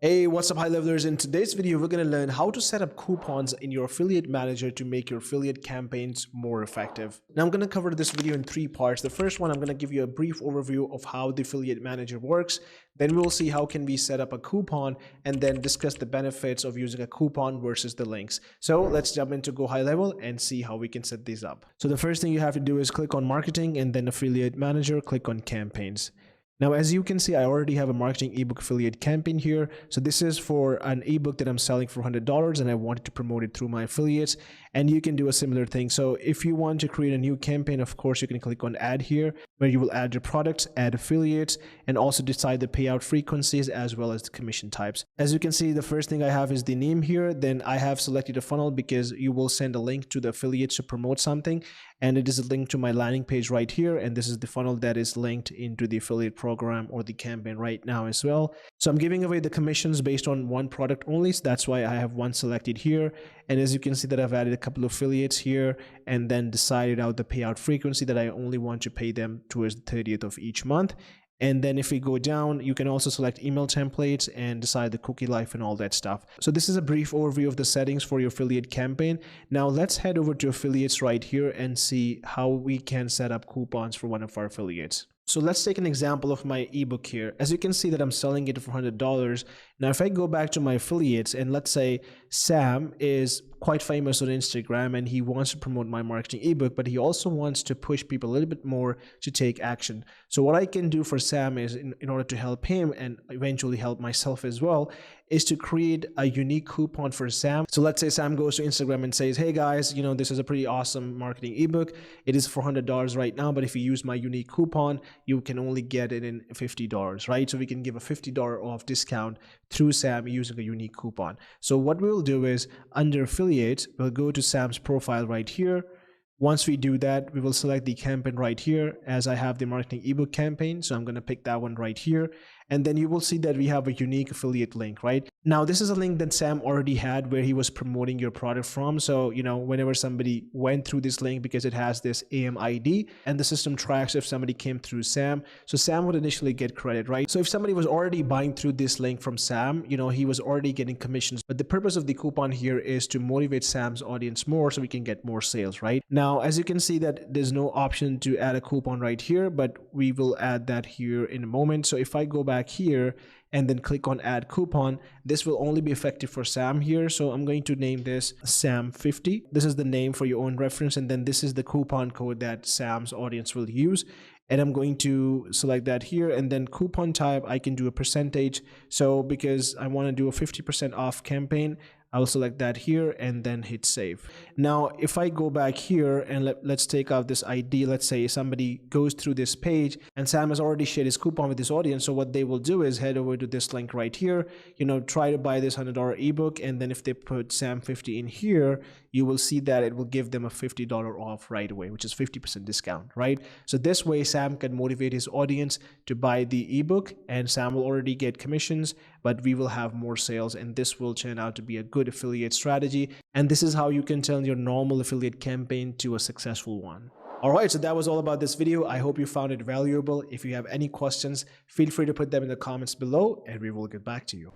Hey, what's up high levelers? In today's video, we're going to learn how to set up coupons in your affiliate manager to make your affiliate campaigns more effective. Now I'm going to cover this video in three parts. The first one, I'm going to give you a brief overview of how the affiliate manager works. Then we'll see how can we set up a coupon and then discuss the benefits of using a coupon versus the links. So let's jump into Go High Level and see how we can set these up. So the first thing you have to do is click on marketing and then affiliate manager, click on campaigns. Now, as you can see, I already have a marketing ebook affiliate campaign here. So this is for an ebook that I'm selling for $100 and I wanted to promote it through my affiliates. And you can do a similar thing. So if you want to create a new campaign, of course, you can click on add here, where you will add your products, add affiliates, and also decide the payout frequencies as well as the commission types. As you can see, the first thing I have is the name here. Then I have selected a funnel because you will send a link to the affiliates to promote something. And it is a link to my landing page right here. And this is the funnel that is linked into the affiliate program or the campaign right now as well. So I'm giving away the commissions based on one product only. So that's why I have one selected here. And as you can see that I've added a couple of affiliates here and then decided out the payout frequency that I only want to pay them towards the 30th of each month. And then if we go down, you can also select email templates and decide the cookie life and all that stuff. So this is a brief overview of the settings for your affiliate campaign. Now let's head over to affiliates right here and see how we can set up coupons for one of our affiliates. So let's take an example of my ebook here. As you can see that I'm selling it for $100. Now, if I go back to my affiliates and let's say Sam is quite famous on Instagram and he wants to promote my marketing ebook, but he also wants to push people a little bit more to take action. So what I can do for Sam is in order to help him and eventually help myself as well, is to create a unique coupon for Sam. So let's say Sam goes to Instagram and says, hey guys, this is a pretty awesome marketing ebook. It is for $100 right now, but if you use my unique coupon, you can only get it in $50, right? So we can give a $50 off discount through Sam using a unique coupon. So what we'll do is under affiliates, we'll go to Sam's profile right here. Once we do that, we will select the campaign right here as I have the marketing ebook campaign. So I'm going to pick that one right here. And then you will see that we have a unique affiliate link, right? Now, this is a link that Sam already had where he was promoting your product from. So, whenever somebody went through this link, because it has this AMID and the system tracks if somebody came through Sam. So Sam would initially get credit, right? So if somebody was already buying through this link from Sam, he was already getting commissions. But the purpose of the coupon here is to motivate Sam's audience more so we can get more sales, right? Now, as you can see that there's no option to add a coupon right here, but we will add that here in a moment. So if I go back here and then click on add coupon, this will only be effective for Sam here. So I'm going to name this Sam50. This is the name for your own reference. And then this is the coupon code that Sam's audience will use. And I'm going to select that here, and then coupon type, I can do a percentage. So because I want to do a 50% off campaign, I'll select that here and then hit save. Now, if I go back here and let's take out this ID, let's say somebody goes through this page and Sam has already shared his coupon with his audience. So what they will do is head over to this link right here, try to buy this $100 ebook. And then if they put Sam50 in here, you will see that it will give them a $50 off right away, which is 50% discount, right? So this way Sam can motivate his audience to buy the ebook and Sam will already get commissions, but we will have more sales and this will turn out to be a good affiliate strategy. And this is how you can turn your normal affiliate campaign to a successful one. All right, so that was all about this video. I hope you found it valuable. If you have any questions, feel free to put them in the comments below and we will get back to you.